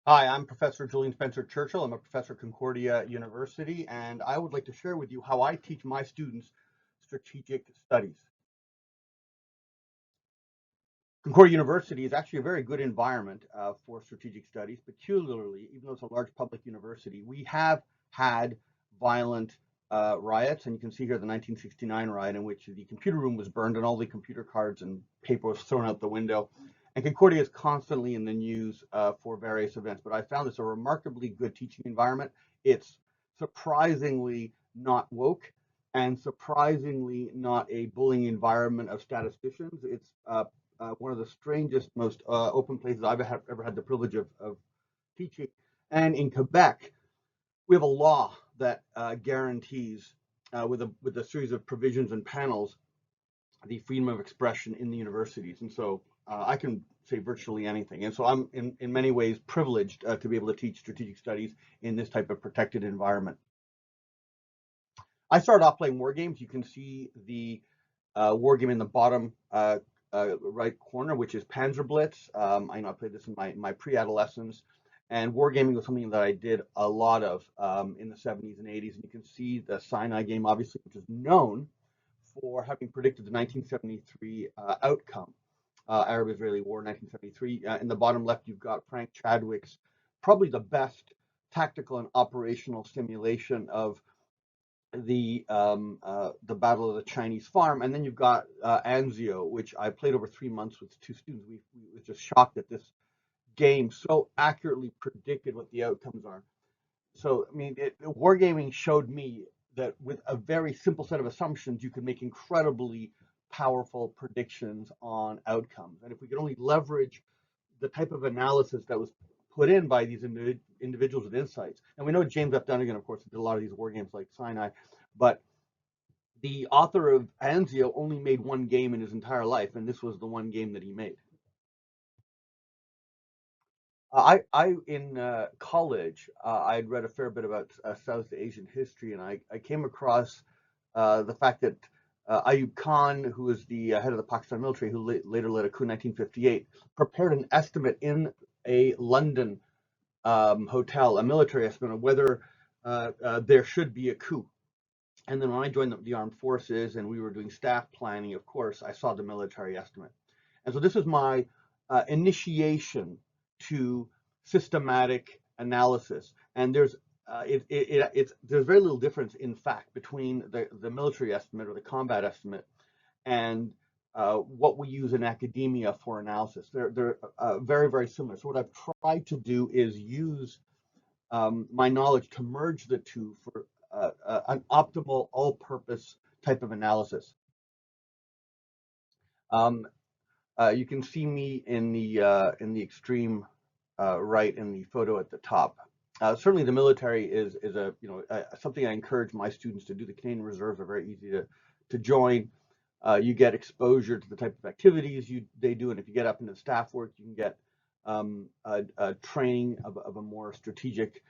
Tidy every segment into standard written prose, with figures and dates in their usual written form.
Hi, I'm Professor Julian Spencer-Churchill. I'm a professor at Concordia University, and I would like to share with you how I teach my students strategic studies. Concordia University is actually a very good environment for strategic studies, peculiarly, even though it's a large public university. We have had violent riots, and you can see here the 1969 riot in which the computer room was burned and all the computer cards and paper was thrown out the window. And Concordia is constantly in the news for various events, but I found this a remarkably good teaching environment. It's surprisingly not woke and surprisingly not a bullying environment of statisticians. It's one of the strangest, most open places I've ever had the privilege of teaching. And in Quebec, we have a law that guarantees, with a series of provisions and panels, the freedom of expression in the universities. And so I can say virtually anything. And so I'm in many ways privileged to be able to teach strategic studies in this type of protected environment. I started off playing war games. You can see the war game in the bottom right corner, which is Panzer Blitz. I know I played this in my pre-adolescence, and wargaming was something that I did a lot of in the 70s and 80s. And you can see the Sinai game, obviously, which is known for having predicted the 1973 outcome, Arab-Israeli War, 1973. In the bottom left, you've got Frank Chadwick's probably the best tactical and operational simulation of the Battle of the Chinese Farm, and then you've got Anzio, which I played over 3 months with two students. We were just shocked that this game so accurately predicted what the outcomes are. So, I mean, wargaming showed me that with a very simple set of assumptions, you could make incredibly powerful predictions on outcomes. And if we could only leverage the type of analysis that was put in by these individuals with insights. And we know James F. Dunnigan, of course, did a lot of these war games like Sinai, but the author of Anzio only made one game in his entire life, and this was the one game that he made. I in college, I had read a fair bit about South Asian history, and I came across the fact that Ayub Khan, who was the head of the Pakistan military, who later led a coup in 1958, prepared an estimate in a London hotel, a military estimate of whether there should be a coup. And then when I joined the armed forces and we were doing staff planning, of course, I saw the military estimate. And so this is my initiation to systematic analysis. And there's very little difference, in fact, between the military estimate or the combat estimate and what we use in academia for analysis. They're very, very similar. So what I've tried to do is use my knowledge to merge the two for an optimal all-purpose type of analysis. Um, you can see me in the extreme right in the photo at the top. Certainly, the military is a something I encourage my students to do. The Canadian Reserves are very easy to join. You get exposure to the type of activities they do, and if you get up into staff work, you can get a training of a more strategic,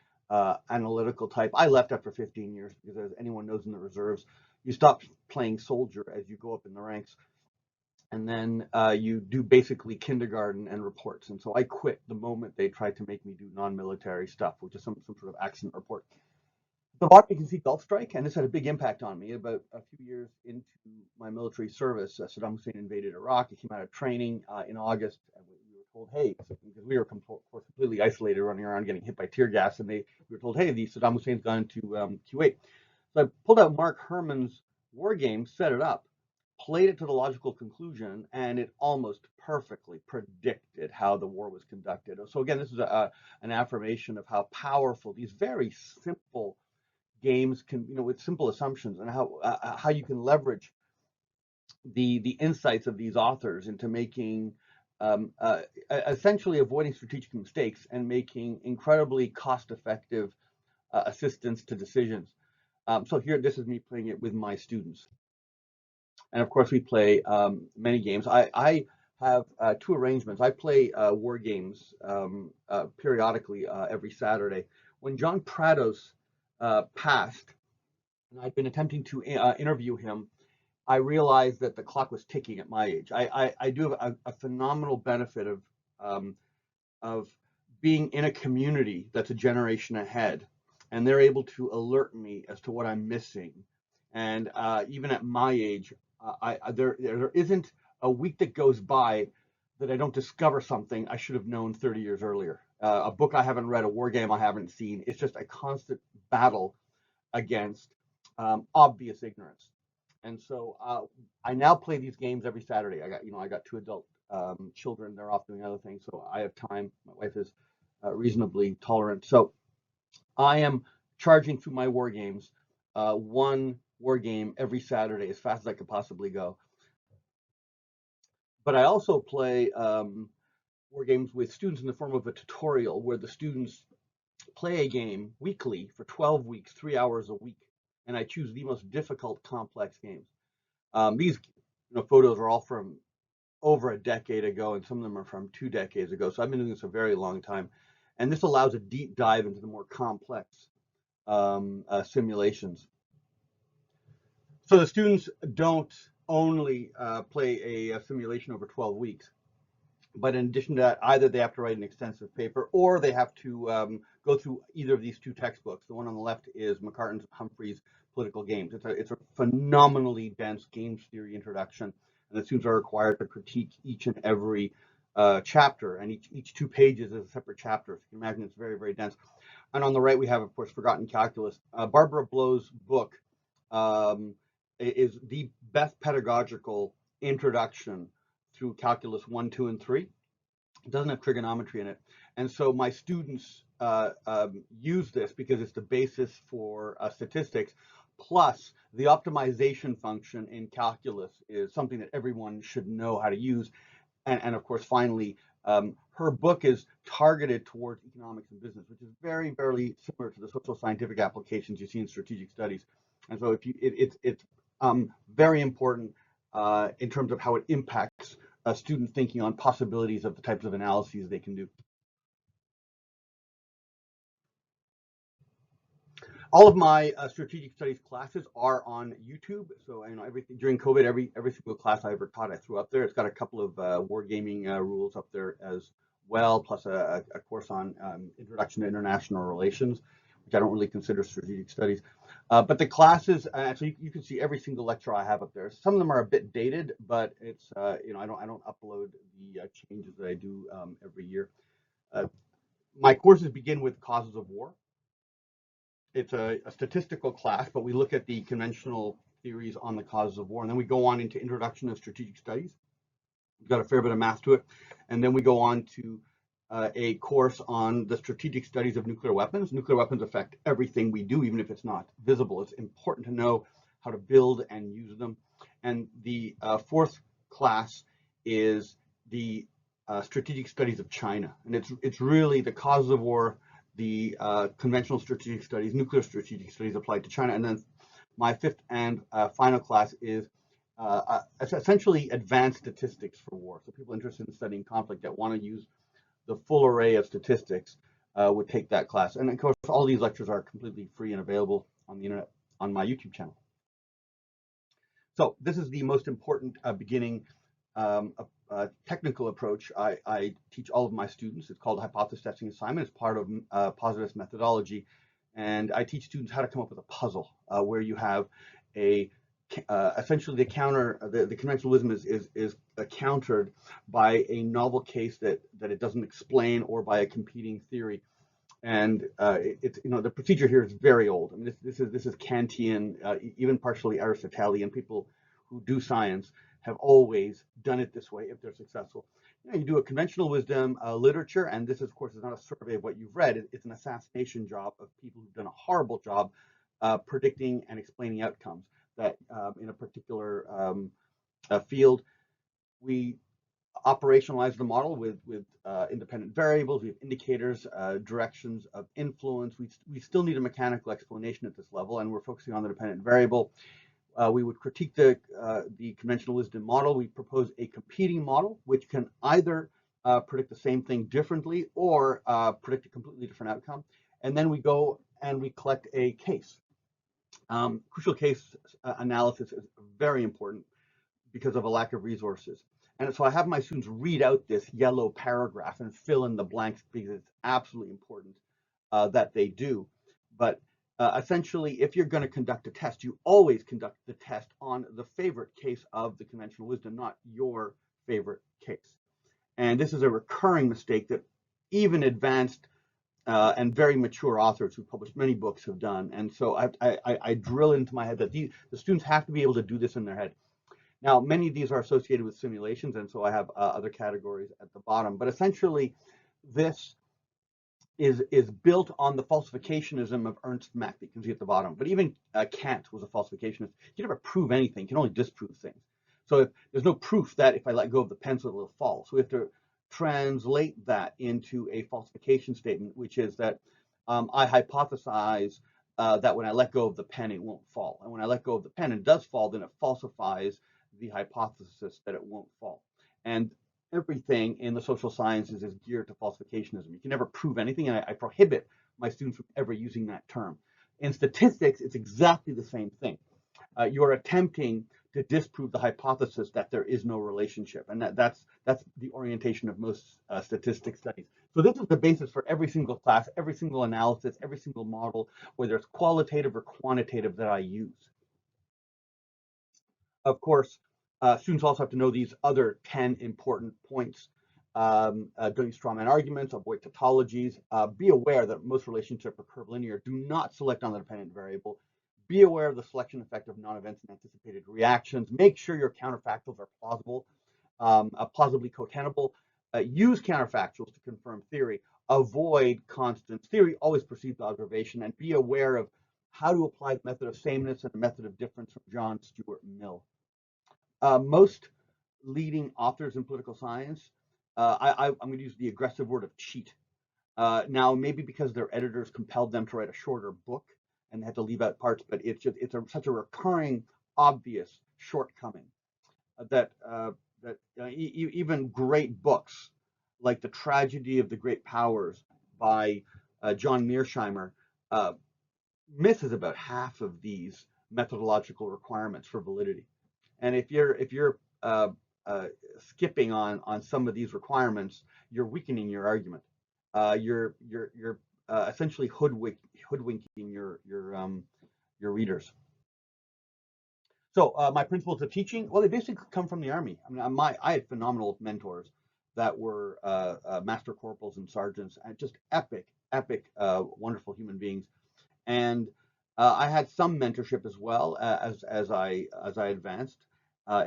analytical type. I left after 15 years because, as anyone knows in the reserves, you stop playing soldier as you go up in the ranks, and then you do basically kindergarten and reports. And so I quit the moment they tried to make me do non-military stuff, which is some sort of accident report. The bottom you can see Gulf Strike, and this had a big impact on me. About a few years into my military service, Saddam Hussein invaded Iraq. He came out of training in August, and we were told, hey, because we were completely isolated, running around getting hit by tear gas, and we were told, hey, the Saddam Hussein's gone to Kuwait. So I pulled out Mark Herman's war game, set it up, played it to the logical conclusion, and it almost perfectly predicted how the war was conducted. So again, this is an affirmation of how powerful these very simple games can, with simple assumptions, and how you can leverage the insights of these authors into making essentially avoiding strategic mistakes and making incredibly cost-effective assistance to decisions. So here, this is me playing it with my students, and of course we play many games. I have two arrangements. I play war games periodically every Saturday. When John Prados passed, and I'd been attempting to interview him, I realized that the clock was ticking at my age. I do have a phenomenal benefit of being in a community that's a generation ahead, and they're able to alert me as to what I'm missing. And even at my age, there isn't a week that goes by that I don't discover something I should have known 30 years earlier. A book I haven't read, a war game I haven't seen. It's just a constant battle against obvious ignorance. And so I now play these games every Saturday. I got two adult children. They're off doing other things, so I have time. My wife is reasonably tolerant. So I am charging through my war games, one war game every Saturday as fast as I could possibly go. But I also play war games with students in the form of a tutorial where the students play a game weekly for 12 weeks, 3 hours a week, and I choose the most difficult, complex games. These photos are all from over a decade ago, and some of them are from 2 decades ago. So I've been doing this a very long time, and this allows a deep dive into the more complex simulations. So the students don't only play a simulation over 12 weeks, but in addition to that, either they have to write an extensive paper or they have to go through either of these two textbooks. The one on the left is McCartan's Humphrey's Political Games. It's a phenomenally dense games theory introduction, and the students are required to critique each and every chapter, and each 2 pages is a separate chapter. So you can imagine it's very, very dense. And on the right, we have, of course, Forgotten Calculus. Barbara Blow's book is the best pedagogical introduction through Calculus 1, 2, and 3. It doesn't have trigonometry in it. And so my students use this because it's the basis for statistics. Plus, the optimization function in calculus is something that everyone should know how to use. And of course, finally, her book is targeted towards economics and business, which is very, very similar to the social scientific applications you see in strategic studies. And so it's very important in terms of how it impacts student thinking on possibilities of the types of analyses they can do. All of my strategic studies classes are on YouTube. So everything during COVID, every single class I ever taught, I threw up there. It's got a couple of wargaming rules up there as well, plus a course on Introduction to International Relations, which I don't really consider strategic studies. But the classes, so you can see every single lecture I have up there. Some of them are a bit dated, but it's I don't upload the changes that I do every year. My courses begin with Causes of War. It's a statistical class, but we look at the conventional theories on the causes of war, and then we go on into Introduction to Strategic Studies. We've got a fair bit of math to it, and then we go on to a course on the strategic studies of nuclear weapons. Nuclear weapons affect everything we do, even if it's not visible. It's important to know how to build and use them. And the fourth class is the strategic studies of China, and it's really the causes of war, the conventional strategic studies, nuclear strategic studies applied to China. And then my fifth and final class is essentially advanced statistics for war. So people interested in studying conflict that want to use the full array of statistics would take that class. And of course, all these lectures are completely free and available on the internet on my YouTube channel. So this is the most important beginning technical approach I teach all of my students. It's called hypothesis testing assignment. It's part of positivist methodology, and I teach students how to come up with a puzzle where you have essentially the conventional wisdom is countered by a novel case that it doesn't explain, or by a competing theory. And the procedure here is very old. I mean, this is Kantian, even partially Aristotelian. People who do science have always done it this way if they're successful. You do a conventional wisdom literature, and this, of course, is not a survey of what you've read. It's an assassination job of people who've done a horrible job predicting and explaining outcomes that in a particular field. We operationalize the model with independent variables. We have indicators, directions of influence. We still need a mechanical explanation at this level, and we're focusing on the dependent variable. We would critique the conventional wisdom model. We propose a competing model, which can either predict the same thing differently or predict a completely different outcome. And then we go and we collect a case. Crucial case analysis is very important because of a lack of resources. And so I have my students read out this yellow paragraph and fill in the blanks because it's absolutely important that they do. But essentially, if you're going to conduct a test, you always conduct the test on the favorite case of the conventional wisdom, not your favorite case. And this is a recurring mistake that even advanced and very mature authors who published many books have done. And so I drill into my head that the students have to be able to do this in their head. Now, many of these are associated with simulations, and so I have other categories at the bottom. But essentially, this is built on the falsificationism of Ernst Mach that you can see at the bottom. But even Kant was a falsificationist. He never prove anything. He can only disprove things. So if there's no proof that if I let go of the pencil, it will fall. So we have to translate that into a falsification statement, which is that I hypothesize that when I let go of the pen, it won't fall. And when I let go of the pen and it does fall, then it falsifies the hypothesis that it won't fall. And everything in the social sciences is geared to falsificationism. You can never prove anything, and I prohibit my students from ever using that term. In statistics, it's exactly the same thing. You're attempting to disprove the hypothesis that there is no relationship, and that's the orientation of most statistics studies. So this is the basis for every single class, every single analysis, every single model, whether it's qualitative or quantitative, that I use. Of course, students also have to know these other 10 important points. Don't use strawman arguments, avoid tautologies, be aware that most relationships are curvilinear. Do not select on the dependent variable. Be aware of the selection effect of non-events and anticipated reactions. Make sure your counterfactuals are plausible, plausibly cotenable. Use counterfactuals to confirm theory. Avoid constants. Theory always precedes observation, and be aware of how to apply the method of sameness and the method of difference from John Stuart Mill. Most leading authors in political science, I'm going to use the aggressive word of cheat. Now, maybe because their editors compelled them to write a shorter book and they had to leave out parts, but it's such a recurring, obvious shortcoming that even great books like The Tragedy of the Great Powers by John Mearsheimer misses about half of these methodological requirements for validity. And if you're skipping on some of these requirements, you're weakening your argument. You're essentially hoodwinking your readers. So my principles of teaching, well, they basically come from the Army. I mean, I had phenomenal mentors that were master corporals and sergeants, and just epic, wonderful human beings. And I had some mentorship as well as I advanced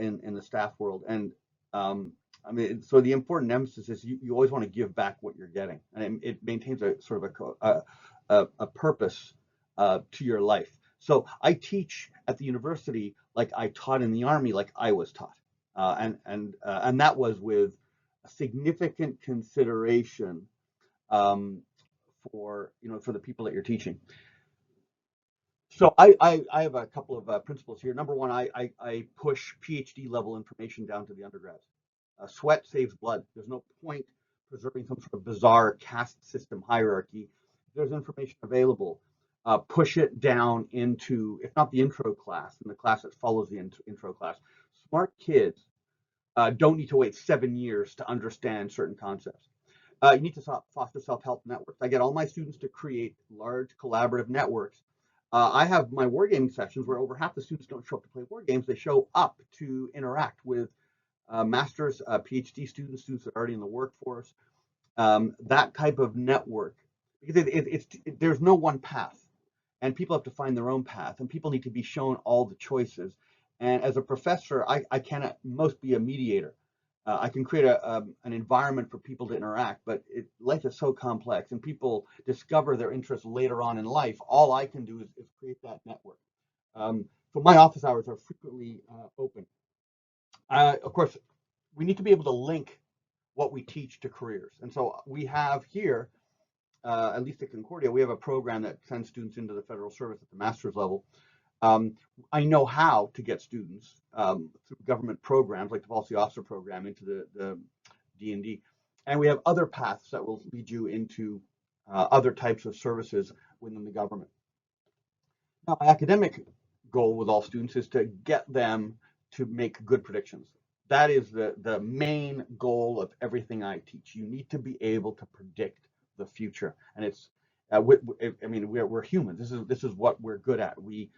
in the staff world. And I mean, so the important emphasis is you always want to give back what you're getting, and it maintains a sort of a purpose to your life. So I teach at the university like I taught in the Army, like I was taught, and that was with a significant consideration for the people that you're teaching. So I have a couple of principles here. Number one, I push PhD level information down to the undergrads. Sweat saves blood. There's no point preserving some sort of bizarre caste system hierarchy. There's information available. Push it down into, if not the intro class, then the class that follows the intro class. Smart kids don't need to wait 7 years to understand certain concepts. You need to foster self-help networks. I get all my students to create large collaborative networks. I have my wargaming sessions where over half the students don't show up to play war games. They show up to interact with masters, PhD students that are already in the workforce. That type of network, because there's no one path, and people have to find their own path, and people need to be shown all the choices. And as a professor, I can at most be a mediator. I can create an environment for people to interact, but life is so complex, and people discover their interests later on in life. All I can do is create that network. So my office hours are frequently open. Of course, we need to be able to link what we teach to careers, and so we have here, at least at Concordia, we have a program that sends students into the federal service at the master's level. I know how to get students through government programs like the Policy Officer Program into the D&D. And we have other paths that will lead you into other types of services within the government. Now, my academic goal with all students is to get them to make good predictions. That is the main goal of everything I teach. You need to be able to predict the future, and it's I mean we're humans. This is what we're good at. We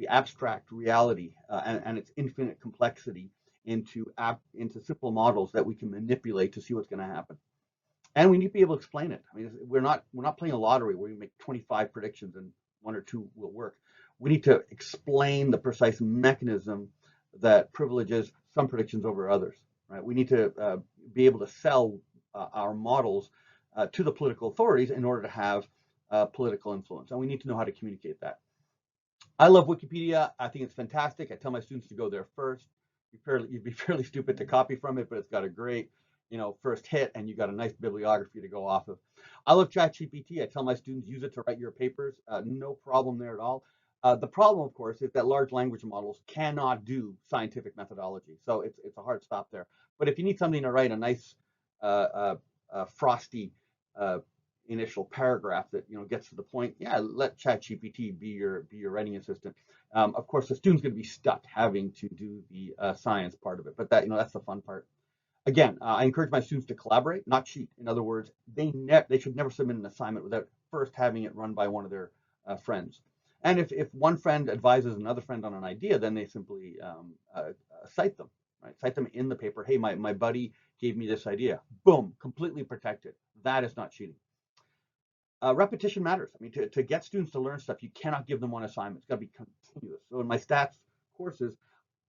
abstract reality and its infinite complexity into simple models that we can manipulate to see what's going to happen. And we need to be able to explain it. I mean, we're not playing a lottery where we make 25 predictions and one or two will work. We need to explain the precise mechanism that privileges some predictions over others. Right? We need to be able to sell our models to the political authorities in order to have political influence, and we need to know how to communicate that. I love Wikipedia. I think it's fantastic. I tell my students to go there first. You'd be fairly stupid to copy from it, but it's got a great, first hit, and you got a nice bibliography to go off of. I love ChatGPT. I tell my students use it to write your papers. No problem there at all. The problem, of course, is that large language models cannot do scientific methodology, so it's a hard stop there. But if you need something to write a nice, frosty initial paragraph that gets to the point, yeah, let ChatGPT be your writing assistant. Of course, the student's going to be stuck having to do the science part of it, but that's the fun part. Again, I encourage my students to collaborate, not cheat. In other words, they should never submit an assignment without first having it run by one of their friends. And if one friend advises another friend on an idea, then they simply cite them, right? Cite them in the paper. Hey, my buddy gave me this idea. Boom, completely protected. That is not cheating. Repetition matters. I mean, to get students to learn stuff, you cannot give them one assignment. It's got to be continuous. So in my stats courses,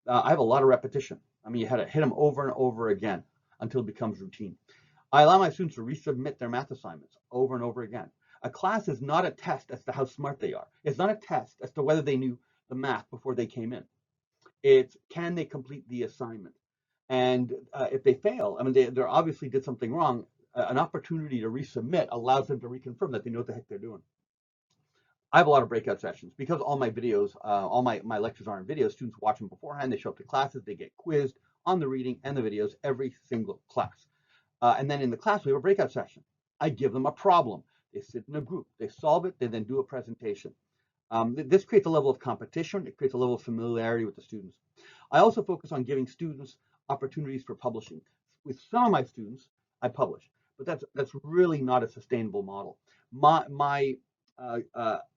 I have a lot of repetition. I mean, you had to hit them over and over again until it becomes routine. I allow my students to resubmit their math assignments over and over again. A class is not a test as to how smart they are. It's not a test as to whether they knew the math before they came in. It's can they complete the assignment? And if they fail, I mean, they obviously did something wrong. An opportunity to resubmit allows them to reconfirm that they know what the heck they're doing. I have a lot of breakout sessions because all my videos, all my lectures are in video. Students watch them beforehand. They show up to classes. They get quizzed on the reading and the videos every single class. And then in the class, we have a breakout session. I give them a problem. They sit in a group. They solve it. They then do a presentation. This creates a level of competition. It creates a level of familiarity with the students. I also focus on giving students opportunities for publishing. With some of my students, I publish, but that's really not a sustainable model. My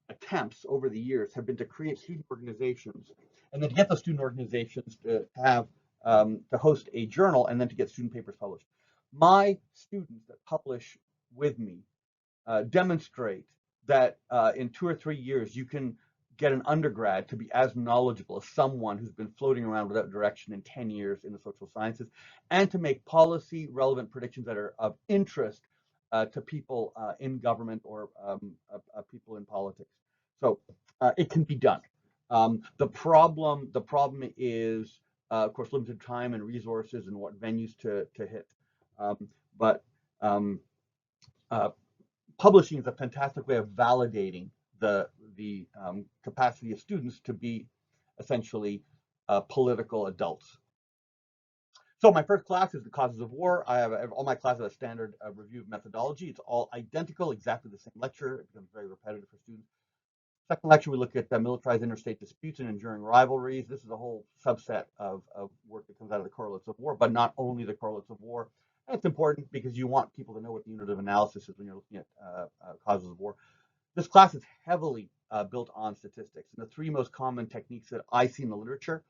attempts over the years have been to create student organizations, and then to get the student organizations to have to host a journal, and then to get student papers published. My students that publish with me demonstrate that in 2 or 3 years you can get an undergrad to be as knowledgeable as someone who's been floating around without direction in 10 years in the social sciences, and to make policy relevant predictions that are of interest to people in government or people in politics. So it can be done. The problem is, of course, limited time and resources and what venues to hit. But uh, Publishing is a fantastic way of validating the capacity of students to be essentially political adults. So my first class is the causes of war. I have all my classes have a standard review of methodology. It's all identical, exactly the same lecture. It becomes very repetitive for students. Second lecture, we look at militarized interstate disputes and enduring rivalries. This is a whole subset of work that comes out of the correlates of war, but not only the correlates of war. And it's important because you want people to know what the unit of analysis is when you're looking at causes of war. This class is heavily built on statistics. And the three most common techniques that I see in the literature,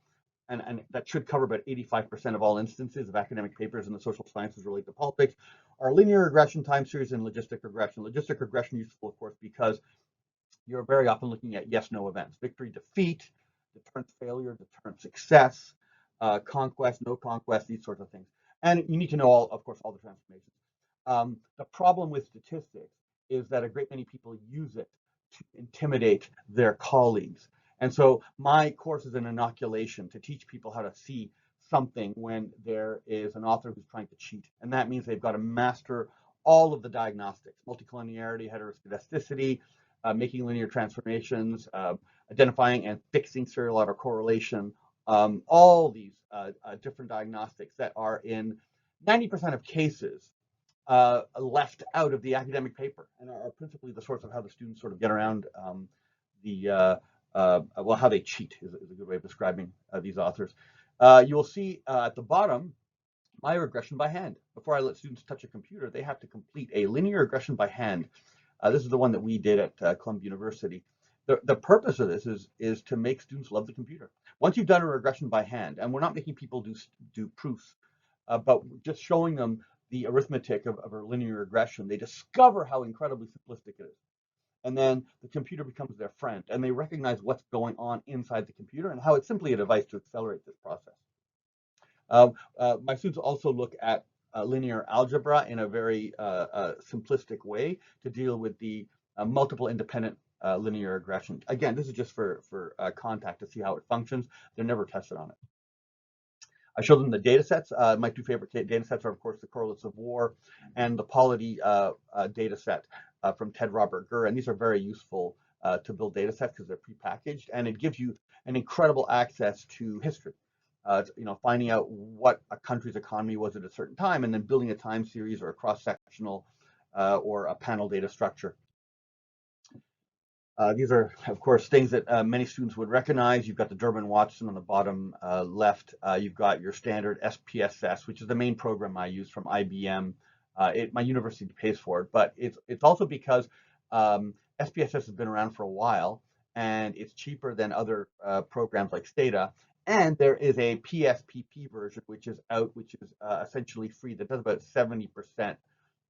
and that should cover about 85% of all instances of academic papers in the social sciences related to politics, are linear regression, time series, and logistic regression. Logistic regression is useful, of course, because you're very often looking at yes-no events: victory, defeat, deterrent failure, deterrent success, conquest, no conquest, these sorts of things. And you need to know, of course, all the transformations. The problem with statistics is that a great many people use it to intimidate their colleagues. And so my course is an inoculation to teach people how to see something when there is an author who's trying to cheat. And that means they've got to master all of the diagnostics: multicollinearity, heteroscedasticity, making linear transformations, identifying and fixing serial autocorrelation, all these different diagnostics that are in 90% of cases left out of the academic paper, and are principally the source of how the students sort of get around how they cheat is a good way of describing these authors. You will see at the bottom my regression by hand. Before I let students touch a computer, they have to complete a linear regression by hand. This is the one that we did at Columbia University. The purpose of this is to make students love the computer. Once you've done a regression by hand, and we're not making people do proofs, but just showing them the arithmetic of a linear regression, they discover how incredibly simplistic it is. And then the computer becomes their friend, and they recognize what's going on inside the computer and how it's simply a device to accelerate this process. My students also look at linear algebra in a very simplistic way to deal with the multiple independent linear regression. Again, this is just for contact to see how it functions. They're never tested on it. I show them the data sets. My two favorite data sets are, of course, the correlates of war and the polity data set from Ted Robert Gurr. And these are very useful to build data sets because they're prepackaged, and it gives you an incredible access to history. Finding out what a country's economy was at a certain time, and then building a time series or a cross-sectional or a panel data structure. These are, of course, things that many students would recognize. You've got the Durbin-Watson on the bottom left. You've got your standard SPSS, which is the main program I use from IBM. My university pays for it, but it's also because SPSS has been around for a while, and it's cheaper than other programs like Stata. And there is a PSPP version, which is out, which is essentially free, that does about 70%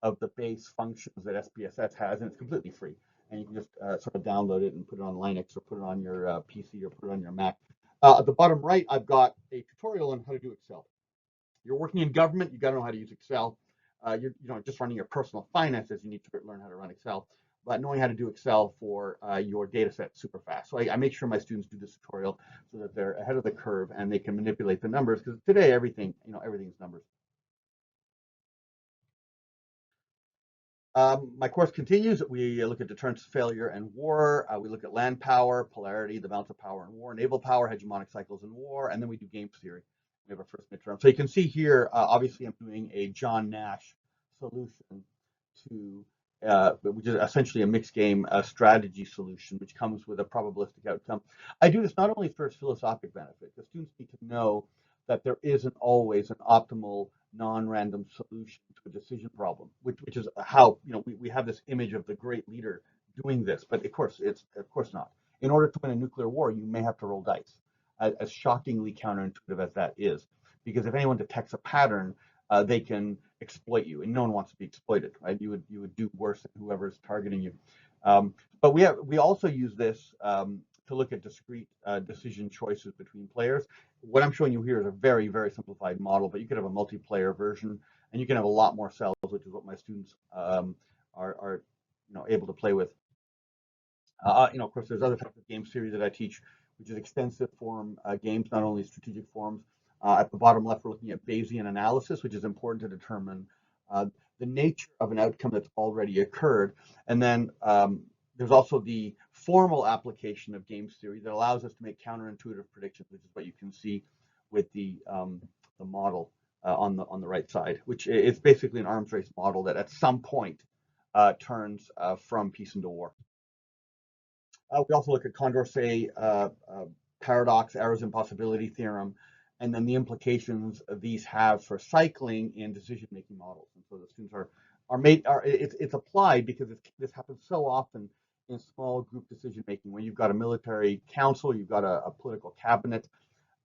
of the base functions that SPSS has, and it's completely free. And you can just sort of download it and put it on Linux or put it on your PC or put it on your Mac. At the bottom right, I've got a tutorial on how to do Excel. You're working in government, you got to know how to use Excel. You're just running your personal finances, you need to learn how to run Excel. But knowing how to do Excel for your data set super fast. So I make sure my students do this tutorial so that they're ahead of the curve and they can manipulate the numbers, because today everything's numbers. My course continues. We look at deterrence, failure, and war. We look at land power, polarity, the balance of power in war, naval power, hegemonic cycles in war, and then we do game theory. We have our first midterm. So you can see here, obviously I'm doing a John Nash solution to, which is essentially a mixed game strategy solution, which comes with a probabilistic outcome. I do this not only for its philosophic benefit. The students need to know that there isn't always an optimal non-random solution to a decision problem, which is how we have this image of the great leader doing this, but of course not. In order to win a nuclear war, you may have to roll dice, as shockingly counterintuitive as that is, because if anyone detects a pattern, they can exploit you, and no one wants to be exploited, right? You would do worse than whoever is targeting you. But we also use this to look at discrete decision choices between players. What I'm showing you here is a very, very simplified model, but you could have a multiplayer version, and you can have a lot more cells, which is what my students are able to play with. Of course, there's other types of game series that I teach, which is extensive form games, not only strategic forms. At the bottom left, we're looking at Bayesian analysis, which is important to determine the nature of an outcome that's already occurred. And then there's also the formal application of game theory that allows us to make counterintuitive predictions, which is what you can see with the model on the right side, which is basically an arms race model that at some point turns from peace into war. We also look at Condorcet paradox, errors impossibility theorem, and then the implications these have for cycling in decision-making models. And so the students it's applied because this happens so often in small group decision-making, when you've got a military council, you've got a political cabinet,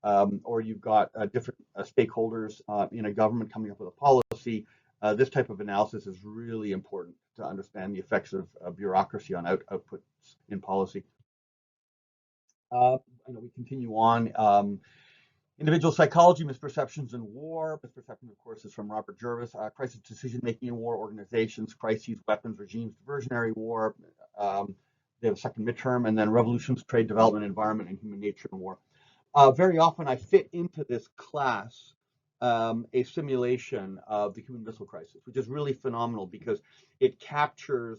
or you've got different stakeholders in a government coming up with a policy. This type of analysis is really important to understand the effects of bureaucracy on outputs in policy. We continue on. Individual psychology, misperceptions in war. Misperceptions, of course, is from Robert Jervis. Crisis decision-making in war, organizations, crises, weapons, regimes, diversionary war. They have a second midterm, and then revolutions, trade, development, environment, and human nature in war. Very often I fit into this class a simulation of the Cuban Missile Crisis, which is really phenomenal because it captures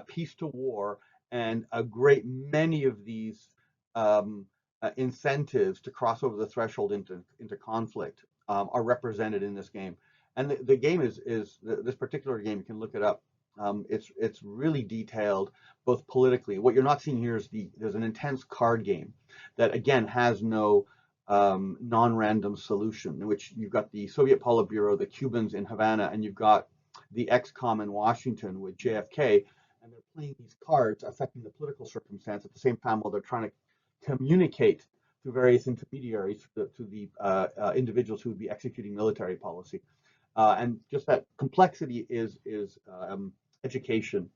peace to war, and a great many of these incentives to cross over the threshold into conflict are represented in this game. And the game is this particular game, you can look it up. It's really detailed, both politically. What you're not seeing here is there's an intense card game that again has no non-random solution, in which you've got the Soviet Politburo, the Cubans in Havana, and you've got the ex-com in Washington with JFK, and they're playing these cards affecting the political circumstance at the same time while they're trying to communicate through various intermediaries to the individuals who would be executing military policy. And just that complexity is education.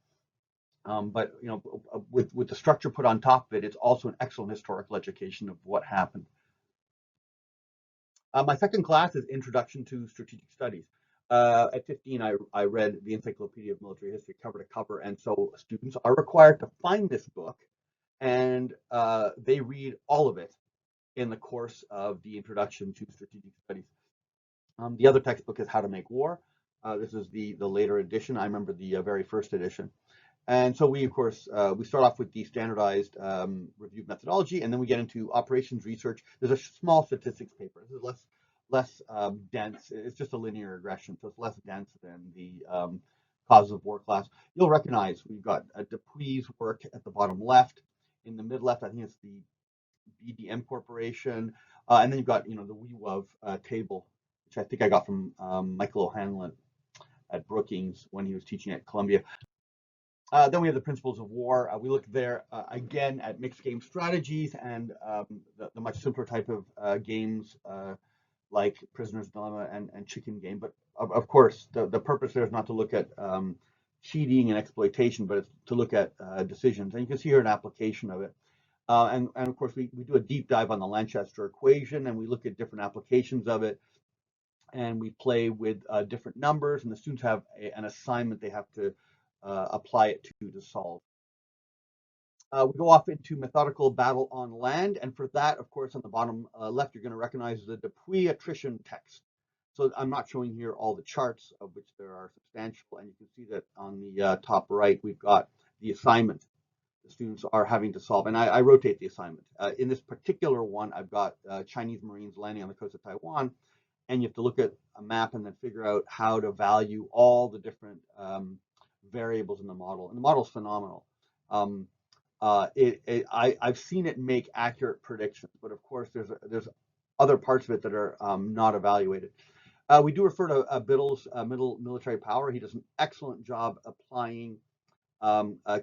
But with the structure put on top of it, it's also an excellent historical education of what happened. My second class is Introduction to Strategic Studies. At 15, I read the Encyclopedia of Military History cover to cover, and so students are required to find this book, and they read all of it in the course of the Introduction to Strategic Studies. The other textbook is How to Make War. This is the later edition. I remember the very first edition. And so we, of course, we start off with the standardized review methodology, and then we get into operations research. There's a small statistics paper. This is less dense. It's just a linear regression, so it's less dense than the causes of war class. You'll recognize we've got Dupuy's work at the bottom left. In the mid left, I think it's the BDM Corporation, and then you've got the WeWov table, which I think I got from Michael O'Hanlon at Brookings when he was teaching at Columbia. Then we have the principles of war. We look there again at mixed game strategies and the much simpler type of games like Prisoner's Dilemma and Chicken Game. But of course, the purpose there is not to look at cheating and exploitation, but it's to look at decisions. And you can see here an application of it. And of course, we do a deep dive on the Lanchester equation, and we look at different applications of it. And we play with different numbers, and the students have an assignment they have to apply it to solve. We go off into methodical battle on land, and for that, of course, on the bottom left, you're going to recognize the Dupuy attrition text. So I'm not showing here all the charts, of which there are substantial, and you can see that on the top right, we've got the assignment the students are having to solve, and I rotate the assignment. In this particular one, I've got Chinese Marines landing on the coast of Taiwan, and you have to look at a map and then figure out how to value all the different variables in the model, and the model's phenomenal. I've seen it make accurate predictions, but of course there's other parts of it that are not evaluated. We do refer to Biddle's middle military power. He does an excellent job applying a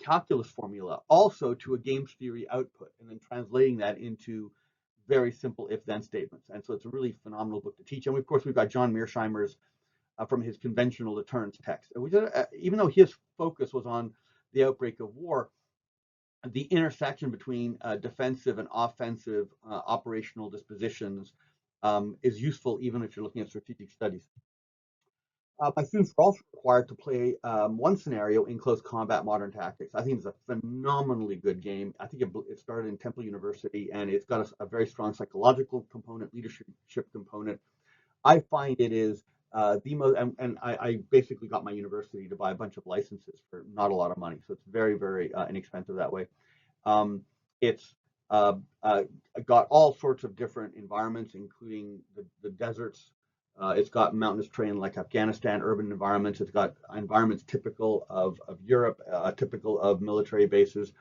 calculus formula also to a games theory output, and then translating that into very simple if-then statements. And so it's a really phenomenal book to teach. And of course, we've got John Mearsheimer's from his conventional deterrence text. Even though his focus was on the outbreak of war, the intersection between defensive and offensive operational dispositions is useful even if you're looking at strategic studies. My students are also required to play one scenario in Close Combat Modern Tactics. I think it's a phenomenally good game. I think it started in Temple University, and it's got a very strong psychological component, leadership component. I find it is the most, and I basically got my university to buy a bunch of licenses for not a lot of money, so it's very, very inexpensive that way. It's got all sorts of different environments, including the deserts. It's got mountainous terrain like Afghanistan, urban environments. It's got environments typical of Europe, typical of military bases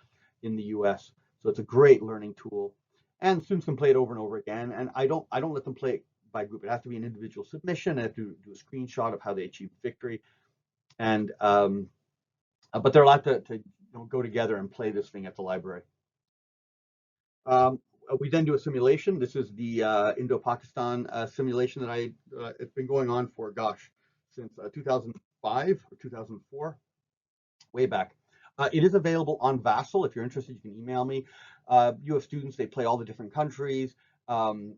in the US. So it's a great learning tool. And students can play it over and over again. And I don't let them play it by group. It has to be an individual submission. I have to do a screenshot of how they achieved victory. And but they're allowed to go together and play this thing at the library. We then do a simulation. This is the Indo-Pakistan simulation that it's been going on for, gosh, since 2005 or 2004, way back. It is available on Vassal. If you're interested, you can email me. You have students, they play all the different countries. The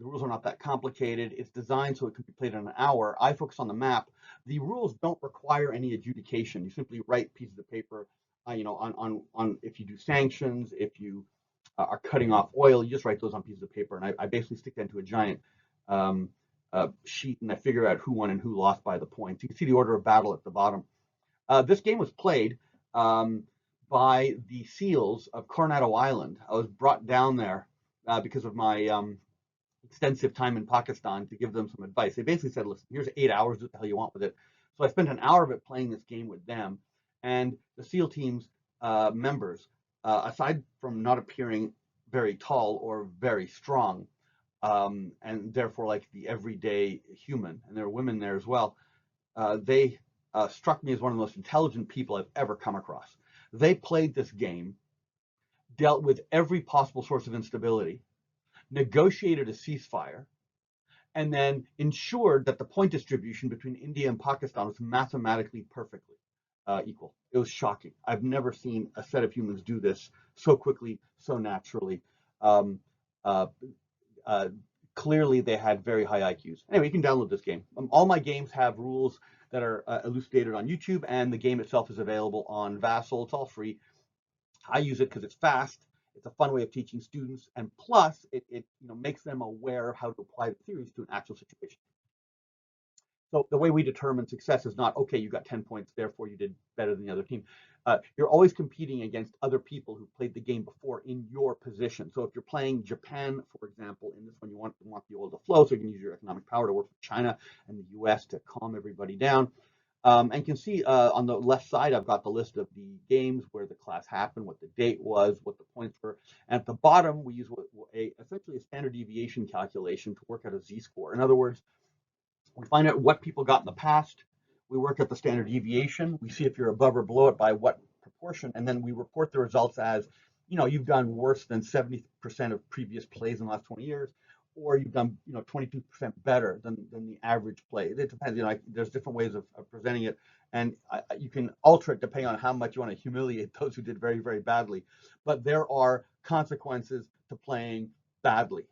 rules are not that complicated. It's designed so it can be played in an hour. I focus on the map. The rules don't require any adjudication. You simply write pieces of paper, on if you do sanctions, if you are cutting off oil, you just write those on pieces of paper, and I basically stick that into a giant sheet, and I figure out who won and who lost by the points. You can see the order of battle at the bottom. This game was played by the SEALs of Coronado Island. I was brought down there because of my extensive time in Pakistan to give them some advice. They basically said, listen, here's 8 hours, what the hell you want with it. So I spent an hour of it playing this game with them, and the SEAL team's members, aside from not appearing very tall or very strong, and therefore like the everyday human, and there are women there as well. They struck me as one of the most intelligent people I've ever come across. They played this game, dealt with every possible source of instability, negotiated a ceasefire, and then ensured that the point distribution between India and Pakistan was mathematically perfectly equal. It was shocking. I've never seen a set of humans do this so quickly, so naturally. Um, uh, uh, Clearly, they had very high IQs. Anyway, you can download this game. All my games have rules that are elucidated on YouTube, and the game itself is available on Vassal. It's all free. I use it because it's fast. It's a fun way of teaching students, and plus, it makes them aware of how to apply the theories to an actual situation. So the way we determine success is not, okay, you got 10 points, therefore you did better than the other team. You're always competing against other people who played the game before in your position. So if you're playing Japan, for example, in this one, you want the oil to flow, so you can use your economic power to work with China and the US to calm everybody down. And you can see on the left side, I've got the list of the games, where the class happened, what the date was, what the points were. And at the bottom, we use essentially a standard deviation calculation to work out a z-score. In other words, we find out what people got in the past. We work at the standard deviation. We see if you're above or below it by what proportion, and then we report the results as, you've done worse than 70% of previous plays in the last 20 years, or you've done, 22% better than the average play. It depends. There's different ways of presenting it, and you can alter it depending on how much you want to humiliate those who did very, very badly. But there are consequences to playing badly.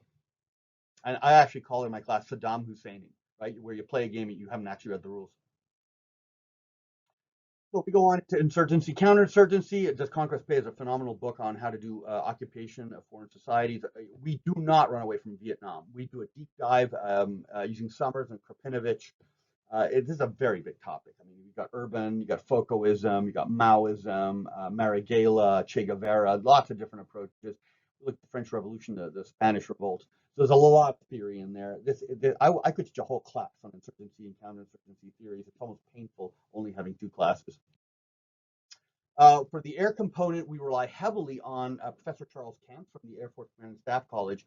And I actually call it in my class Saddam Husseining, right? Where you play a game and you haven't actually read the rules. So we go on to insurgency, counterinsurgency. Does Conquest Pay is a phenomenal book on how to do occupation of foreign societies. We do not run away from Vietnam. We do a deep dive using Summers and Krapinovich. It is a very big topic. I mean, you've got urban, you got Foucaultism, you got Maoism, Marighella, Che Guevara, lots of different approaches. Look at the French Revolution, the Spanish Revolt. So there's a lot of theory in there. I could teach a whole class on insurgency and counterinsurgency theories. It's almost painful only having two classes. For the air component, we rely heavily on Professor Charles Camps from the Air Force Command and Staff College.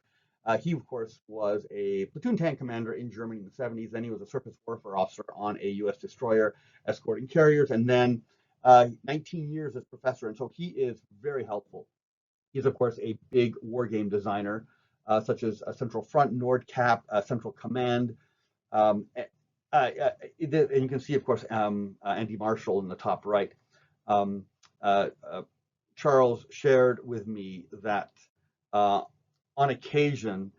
He, of course, was a platoon tank commander in Germany in the 70s. Then he was a surface warfare officer on a U.S. destroyer escorting carriers, and then 19 years as professor. And so he is very helpful. He's, of course, a big war game designer, such as Central Front, Nordcap, Central Command. And you can see, of course, Andy Marshall in the top right. Um, Charles shared with me that on occasion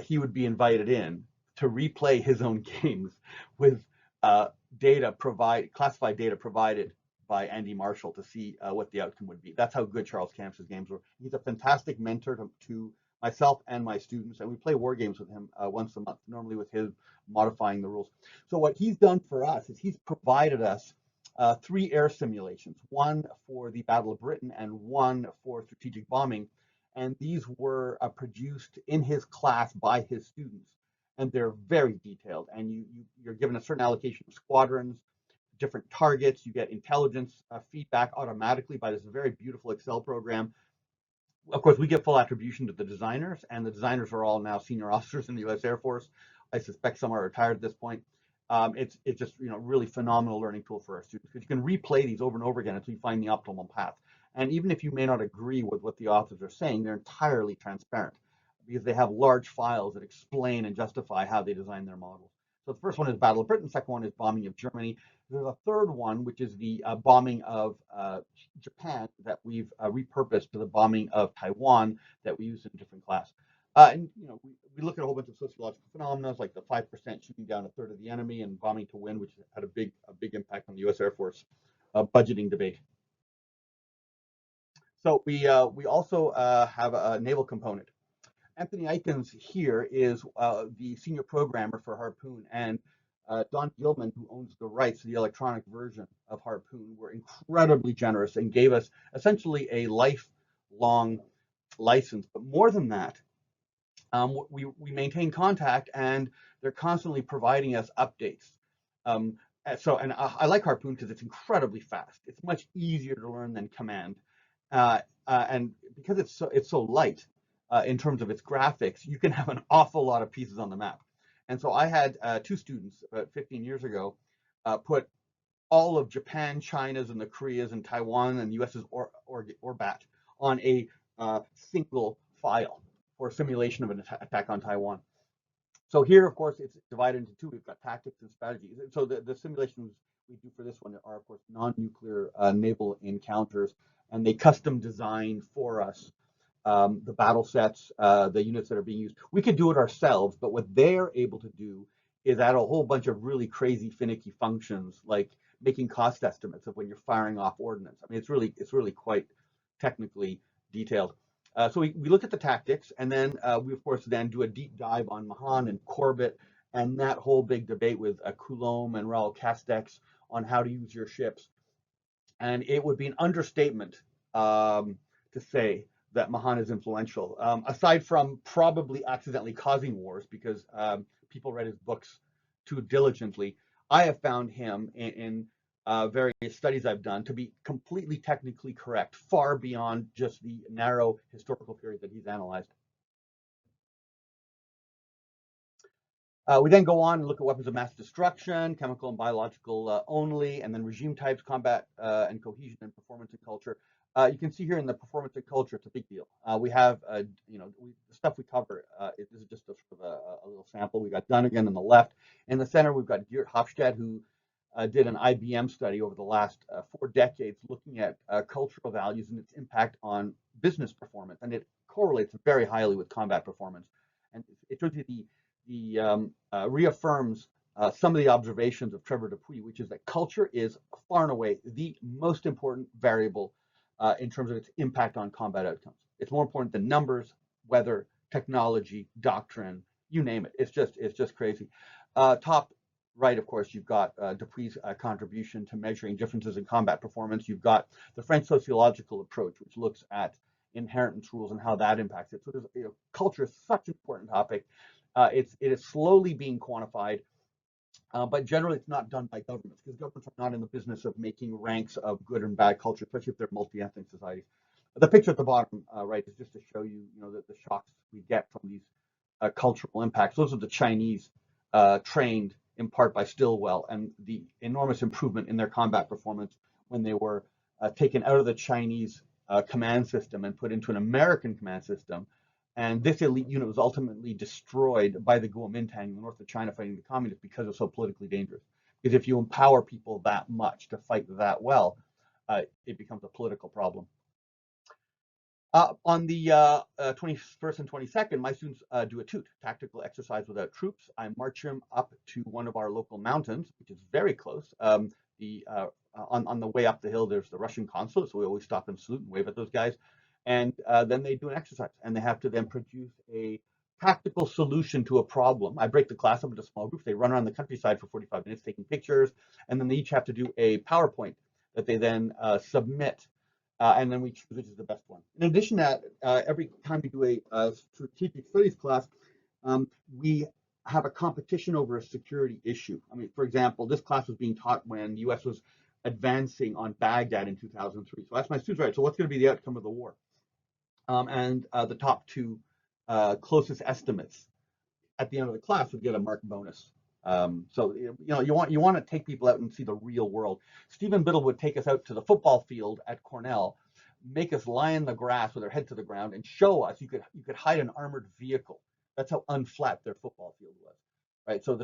he would be invited in to replay his own games with classified data provided by Andy Marshall to see what the outcome would be. That's how good Charles Camps's games were. He's a fantastic mentor to myself and my students, and we play war games with him once a month, normally with him modifying the rules. So what he's done for us is he's provided us 3 air simulations, one for the Battle of Britain and one for strategic bombing. And these were produced in his class by his students. And they're very detailed. And you're given a certain allocation of squadrons, different targets. You get intelligence feedback automatically by this very beautiful Excel program. Of course, we get full attribution to the designers, and the designers are all now senior officers in the U.S. Air Force. I suspect some are retired at this point. It's just really phenomenal learning tool for our students, because you can replay these over and over again until you find the optimal path. And even if you may not agree with what the authors are saying, they're entirely transparent, because they have large files that explain and justify how they design their models. So the first one is Battle of Britain. The second one is bombing of Germany. There's a third one, which is the bombing of Japan, that we've repurposed to the bombing of Taiwan that we use in a different class. And we look at a whole bunch of sociological phenomena, like the 5% shooting down a third of the enemy and bombing to win, which had a big impact on the U.S. Air Force budgeting debate. So we also have a naval component. Anthony Eikens here is the senior programmer for Harpoon, and Don Gilman, who owns the rights to the electronic version of Harpoon, were incredibly generous and gave us essentially a lifelong license. But more than that, we maintain contact, and they're constantly providing us updates. And I like Harpoon because it's incredibly fast. It's much easier to learn than Command, and because it's so light, in terms of its graphics, you can have an awful lot of pieces on the map. And so I had two students about 15 years ago put all of Japan, China's, and the Koreas, and Taiwan, and US's orbat on a single file for simulation of an attack on Taiwan. So here, of course, it's divided into two. We've got tactics and strategies. And so the simulations we do for this one are, of course, non-nuclear naval encounters, and they custom design for us the battle sets, the units that are being used. We could do it ourselves, but what they're able to do is add a whole bunch of really crazy, finicky functions, like making cost estimates of when you're firing off ordnance. I mean, it's really quite technically detailed. So we look at the tactics, and then we, of course, then do a deep dive on Mahan and Corbett and that whole big debate with Coulomb and Raoul Castex on how to use your ships. And it would be an understatement to say that Mahan is influential, aside from probably accidentally causing wars because people read his books too diligently. I have found him in various studies I've done to be completely technically correct, far beyond just the narrow historical period that he's analyzed. We then go on and look at weapons of mass destruction, chemical and biological only, and then regime types, combat and cohesion, and performance and culture. You can see here in the performance and culture, it's a big deal. We have, the stuff we cover, this is just a little sample. We got Dunnigan on the left. In the center, we've got Geert Hofstede, who did an IBM study over the last 4 decades looking at cultural values and its impact on business performance. And it correlates very highly with combat performance. And it shows you reaffirms some of the observations of Trevor Dupuy, which is that culture is far and away the most important variable in terms of its impact on combat outcomes. It's more important than numbers, weather, technology, doctrine, you name it. It's just crazy. Top right, of course, you've got Dupuy's contribution to measuring differences in combat performance. You've got the French sociological approach, which looks at inheritance rules and how that impacts it. So there's, culture is such an important topic. It is slowly being quantified, but generally it's not done by governments because governments are not in the business of making ranks of good and bad culture, especially if they're multi-ethnic societies. The picture at the bottom right is just to show you, the shocks we get from these cultural impacts. Those are the Chinese trained in part by Stilwell and the enormous improvement in their combat performance when they were taken out of the Chinese command system and put into an American command system. And this elite unit was ultimately destroyed by the Kuomintang in the north of China fighting the communists because it's so politically dangerous. Because if you empower people that much to fight that well, it becomes a political problem. On the 21st and 22nd, my students do a TOOT, tactical exercise without troops. I march them up to one of our local mountains, which is very close. On the way up the hill, there's the Russian consulate, so we always stop and salute and wave at those guys. And then they do an exercise, and they have to then produce a tactical solution to a problem. I break the class up into small groups. They run around the countryside for 45 minutes taking pictures, and then they each have to do a PowerPoint that they then submit, and then we choose which is the best one. In addition to that, every time we do a strategic studies class, we have a competition over a security issue. I mean, for example, this class was being taught when the U.S. was advancing on Baghdad in 2003. So I asked my students, right, so what's going to be the outcome of the war? And the top two closest estimates at the end of the class would get a mark bonus. So you want to take people out and see the real world. Stephen Biddle would take us out to the football field at Cornell, make us lie in the grass with our head to the ground, and show us you could hide an armored vehicle. That's how unflat their football field was, right? So the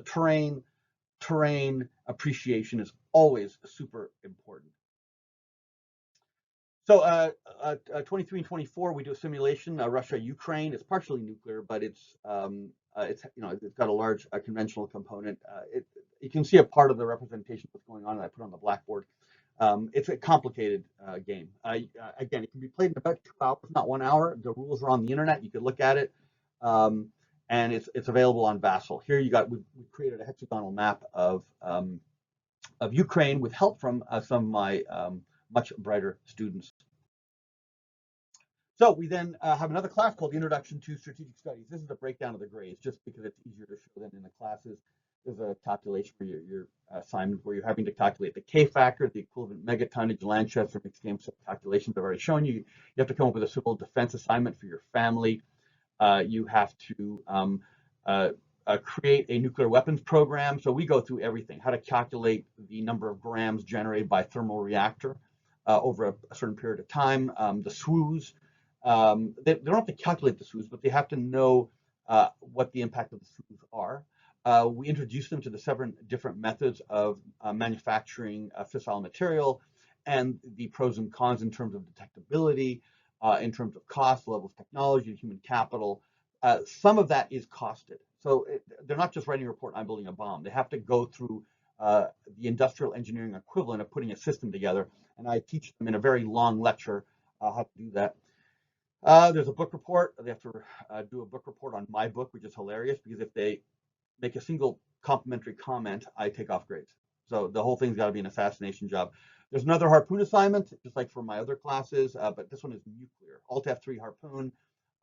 terrain appreciation is always super important. So 23 and 24, we do a simulation. Russia, Ukraine is partially nuclear, but it's got a large conventional component. You can see a part of the representation of what's going on, and I put on the blackboard. It's a complicated game. Again, it can be played in about 2 hours, not 1 hour. The rules are on the internet. You can look at it, and it's available on Vassal. Here we created a hexagonal map of Ukraine with help from some of my much brighter students. So we then have another class called the Introduction to Strategic Studies. This is the breakdown of the grades, just because it's easier to show than in the classes. There's a calculation for your assignment where you're having to calculate the K factor, the equivalent megatonnage, Lanchester, mixed game calculations I've already shown you. You have to come up with a civil defense assignment for your family. You have to uh, create a nuclear weapons program. So we go through everything, how to calculate the number of grams generated by a thermal reactor over a certain period of time, the SWOs. They don't have to calculate the SWOs, but they have to know what the impact of the SWOs are. We introduce them to the 7 different methods of manufacturing fissile material and the pros and cons in terms of detectability, in terms of cost, level of technology, human capital. Some of that is costed. So they're not just writing a report, I'm building a bomb. They have to go through the industrial engineering equivalent of putting a system together. And I teach them in a very long lecture how to do that. There's a book report. They have to do a book report on my book, which is hilarious because if they make a single complimentary comment, I take off grades. So the whole thing's got to be an assassination job. There's another harpoon assignment, just like for my other classes, but this one is nuclear. Alt F3 harpoon.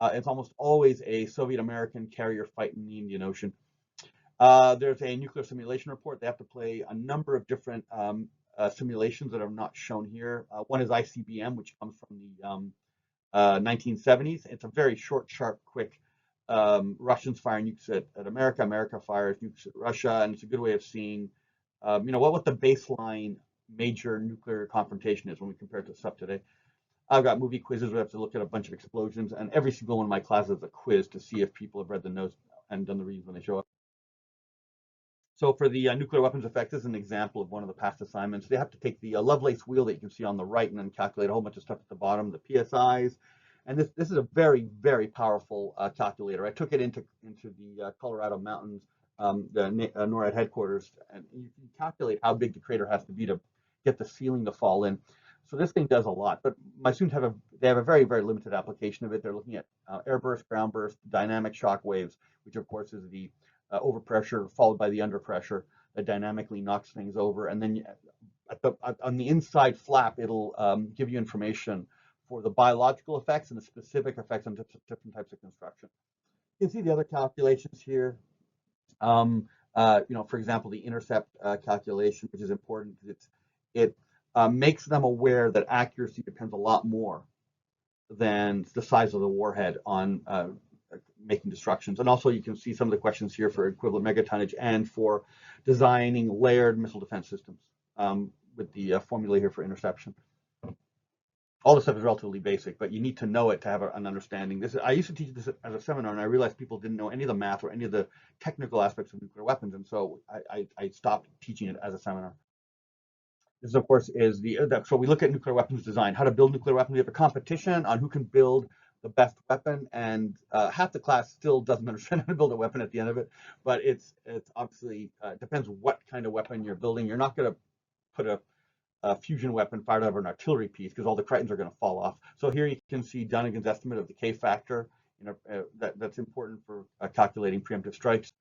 It's almost always a Soviet-American carrier fight in the Indian Ocean. There's a nuclear simulation report. They have to play a number of different simulations that are not shown here. One is ICBM, which comes from the 1970s. It's a very short, sharp, quick. Russians fire nukes at America. America fires nukes at Russia, and it's a good way of seeing, what the baseline major nuclear confrontation is when we compare it to stuff today. I've got movie quizzes where I have to look at a bunch of explosions, and every single one of my classes is a quiz to see if people have read the notes and done the readings when they show up. So for the nuclear weapons effect, this is an example of one of the past assignments. They have to take the Lovelace wheel that you can see on the right and then calculate a whole bunch of stuff at the bottom, the PSIs. And this is a very, very powerful calculator. I took it into the Colorado mountains, the NORAD headquarters, and you can calculate how big the crater has to be to get the ceiling to fall in. So this thing does a lot, but my students have a very, very limited application of it. They're looking at air burst, ground burst, dynamic shock waves, which of course is the overpressure followed by the underpressure that dynamically knocks things over. And then on the inside flap, it'll give you information for the biological effects and the specific effects on different types of construction. You can see the other calculations here. For example, the intercept calculation, which is important. It makes them aware that accuracy depends a lot more than the size of the warhead on making destructions. And also you can see some of the questions here for equivalent megatonnage and for designing layered missile defense systems with the formula here for interception. All this stuff is relatively basic, but you need to know it to have an understanding. I used to teach this as a seminar, and I realized people didn't know any of the math or any of the technical aspects of nuclear weapons, and so I stopped teaching it as a seminar. This, of course, is so we look at nuclear weapons design, how to build nuclear weapons. We have a competition on who can build the best weapon, and half the class still doesn't understand how to build a weapon at the end of it. But it's obviously depends what kind of weapon you're building. You're not going to put a fusion weapon fired out of an artillery piece because all the cretins are going to fall off. So here you can see Dunnigan's estimate of the K factor. That's important for calculating preemptive strikes.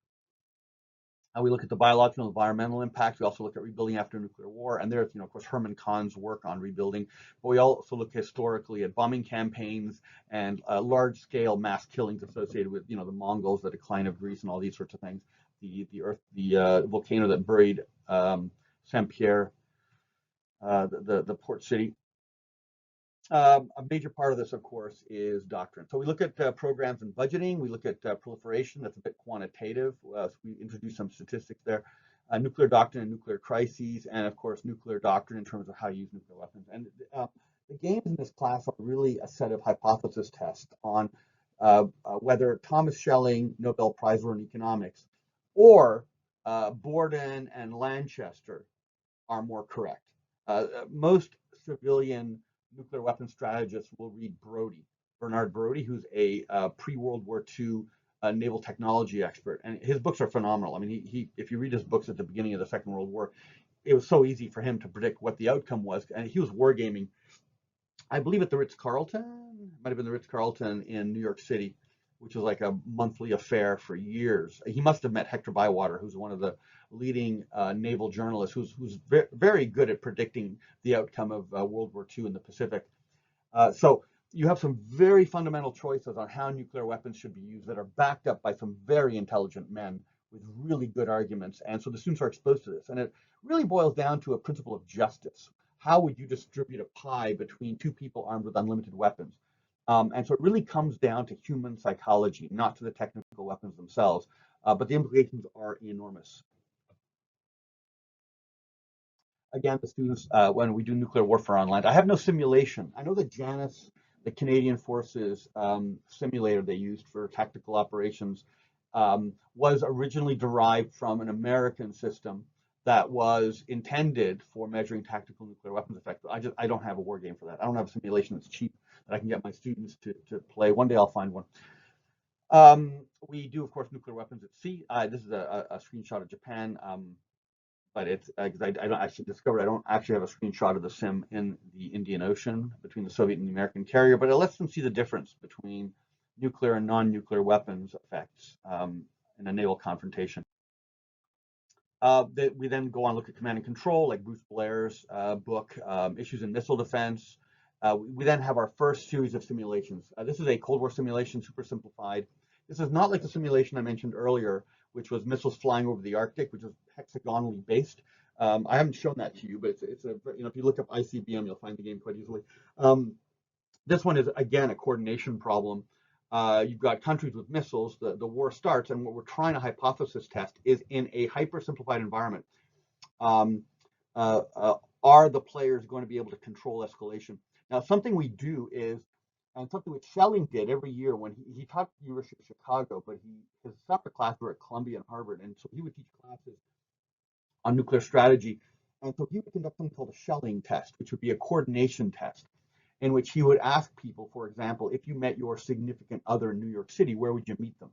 We look at the biological and environmental impacts. We also look at rebuilding after nuclear war. And there's, of course, Herman Kahn's work on rebuilding. But we also look historically at bombing campaigns and large-scale mass killings associated with, the Mongols, the decline of Greece, and all these sorts of things. The volcano that buried Saint-Pierre, the port city. A major part of this, of course, is doctrine. So we look at programs and budgeting. We look at proliferation. That's a bit quantitative. So we introduce some statistics there. Nuclear doctrine and nuclear crises, and of course, nuclear doctrine in terms of how you use nuclear weapons. And the games in this class are really a set of hypothesis tests on whether Thomas Schelling, Nobel Prize winner in economics, or Borden and Lanchester are more correct. Most civilian nuclear weapons strategists will read Bernard Brodie, who's a pre-World War II naval technology expert, and his books are phenomenal. I mean, if you read his books at the beginning of the Second World War, it was so easy for him to predict what the outcome was, and he was wargaming, I believe, at the Ritz-Carlton, might have been the Ritz-Carlton in New York City, which was like a monthly affair for years. He must have met Hector Bywater, who's one of the leading naval journalists, who's very good at predicting the outcome of World War II in the Pacific. So you have some very fundamental choices on how nuclear weapons should be used that are backed up by some very intelligent men with really good arguments. And so the students are exposed to this. And it really boils down to a principle of justice. How would you distribute a pie between two people armed with unlimited weapons? And so it really comes down to human psychology, not to the technical weapons themselves. But the implications are enormous. Again, the students, when we do nuclear warfare on land, I have no simulation. I know that Janus, the Canadian Forces simulator they used for tactical operations, was originally derived from an American system that was intended for measuring tactical nuclear weapons effect. I don't have a war game for that. I don't have a simulation that's cheap that I can get my students to play. One day I'll find one. We do, of course, nuclear weapons at sea. This is a screenshot of Japan. But it's because I don't actually discovered I don't actually have a screenshot of the sim in the Indian Ocean between the Soviet and the American carrier, but it lets them see the difference between nuclear and non-nuclear weapons effects in a naval confrontation. We then go on and look at command and control, like Bruce Blair's book, Issues in Missile Defense. We then have our first series of simulations. This is a Cold War simulation, super simplified. This is not like the simulation I mentioned earlier, which was missiles flying over the Arctic, which was hexagonally based. I haven't shown that to you, but it's a, if you look up ICBM, you'll find the game quite easily. This one is, again, a coordination problem. You've got countries with missiles, the war starts, and what we're trying to hypothesis test is in a hyper-simplified environment, um, are the players going to be able to control escalation? Now, something we do is, and something that Schelling did every year when he taught at the University of Chicago, but his separate classes were at Columbia and Harvard, and so he would teach classes on nuclear strategy. And so he would conduct something called a Schelling test, which would be a coordination test, in which he would ask people, for example, if you met your significant other in New York City, where would you meet them?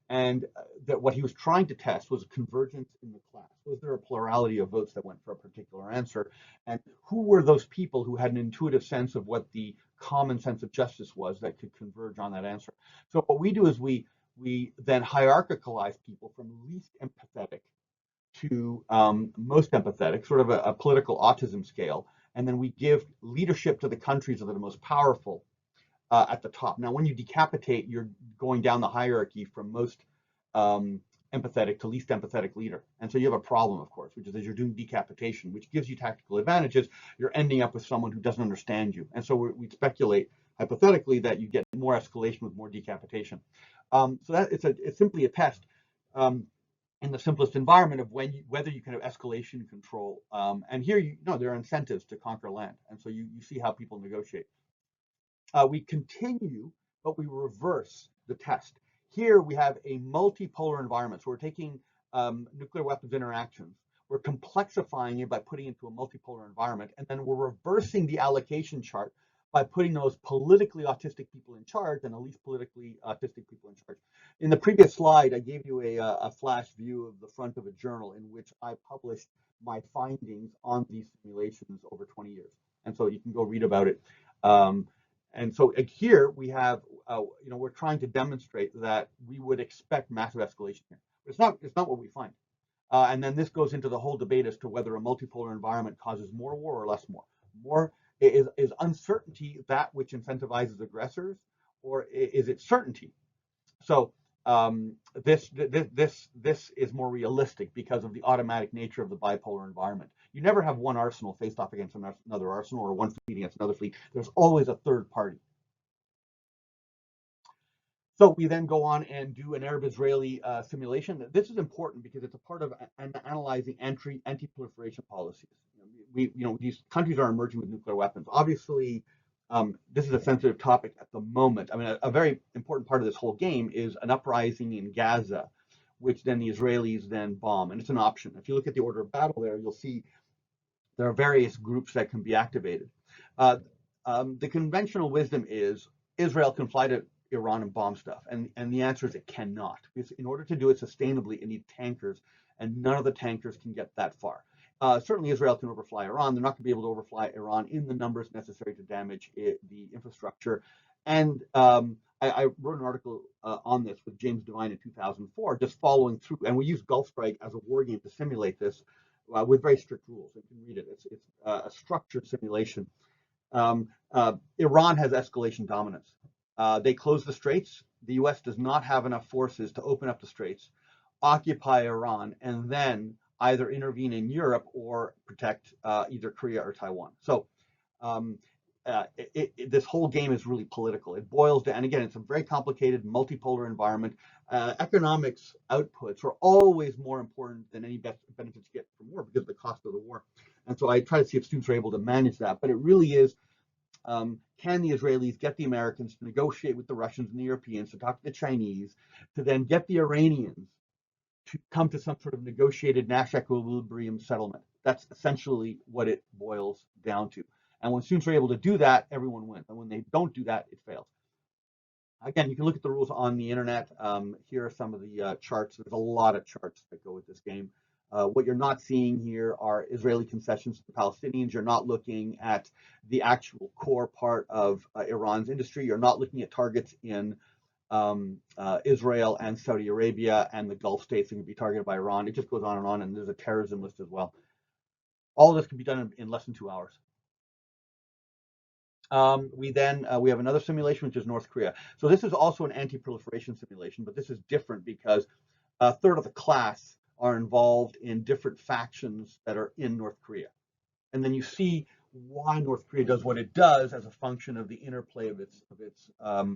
And that what he was trying to test was a convergence in the class. Was there a plurality of votes that went for a particular answer? And who were those people who had an intuitive sense of what the common sense of justice was that could converge on that answer? So what we do is we then hierarchicalize people from least empathetic to most empathetic, sort of a political autism scale. And then we give leadership to the countries that are the most powerful at the top. Now, when you decapitate, you're going down the hierarchy from most empathetic to least empathetic leader. And so you have a problem, of course, which is as you're doing decapitation, which gives you tactical advantages, you're ending up with someone who doesn't understand you. And so we speculate hypothetically that you get more escalation with more decapitation. So that it's simply a test. In the simplest environment of whether you can have escalation control. And here, there are incentives to conquer land. And so you see how people negotiate. We continue, but we reverse the test. Here we have a multipolar environment. So we're taking nuclear weapons interactions, we're complexifying it by putting it into a multipolar environment, and then we're reversing the allocation chart by putting those politically autistic people in charge and the least politically autistic people in charge. In the previous slide, I gave you a flash view of the front of a journal in which I published my findings on these simulations over 20 years. And so you can go read about it. And so here we have, we're trying to demonstrate that we would expect massive escalation here. But it's not what we find. And then this goes into the whole debate as to whether a multipolar environment causes more war or less war. More is uncertainty that which incentivizes aggressors, or is it certainty? So this is more realistic because of the automatic nature of the bipolar environment. You never have one arsenal faced off against another arsenal or one fleet against another fleet. There's always a third party. So we then go on and do an Arab-Israeli simulation. This is important because it's a part of analyzing anti-proliferation policies. These countries are emerging with nuclear weapons. Obviously, this is a sensitive topic at the moment. I mean, a very important part of this whole game is an uprising in Gaza, which then the Israelis then bomb, and it's an option. If you look at the order of battle there, you'll see there are various groups that can be activated. The conventional wisdom is Israel can fly to Iran and bomb stuff, and the answer is it cannot. Because in order to do it sustainably, it needs tankers, and none of the tankers can get that far. Certainly Israel can overfly Iran. They're not going to be able to overfly Iran in the numbers necessary to damage the infrastructure. And I wrote an article on this with James Devine in 2004, just following through. And we use Gulf Strike as a war game to simulate this with very strict rules. You can read it. It's a structured simulation. Iran has escalation dominance. They close the straits. The U.S. does not have enough forces to open up the straits, occupy Iran, and then either intervene in Europe or protect either Korea or Taiwan. So this whole game is really political. It boils down, and again, it's a very complicated, multipolar environment. Economics outputs are always more important than any benefits you get from war because of the cost of the war. And so I try to see if students are able to manage that. But it really is, can the Israelis get the Americans to negotiate with the Russians and the Europeans, to talk to the Chinese, to then get the Iranians to come to some sort of negotiated national equilibrium settlement? That's essentially what it boils down to. And when students are able to do that, everyone wins. And when they don't do that, it fails. Again, you can look at the rules on the internet. Here are some of the charts. There's a lot of charts that go with this game. What you're not seeing here are Israeli concessions to the Palestinians. You're not looking at the actual core part of Iran's industry. You're not looking at targets in Israel and Saudi Arabia and the Gulf states that can be targeted by Iran. It just goes on, and there's a terrorism list as well. All of this can be done in less than 2 hours. We have another simulation, which is North Korea. So this is also an anti-proliferation simulation, but this is different because a third of the class are involved in different factions that are in North Korea. And then you see why North Korea does what it does as a function of the interplay of its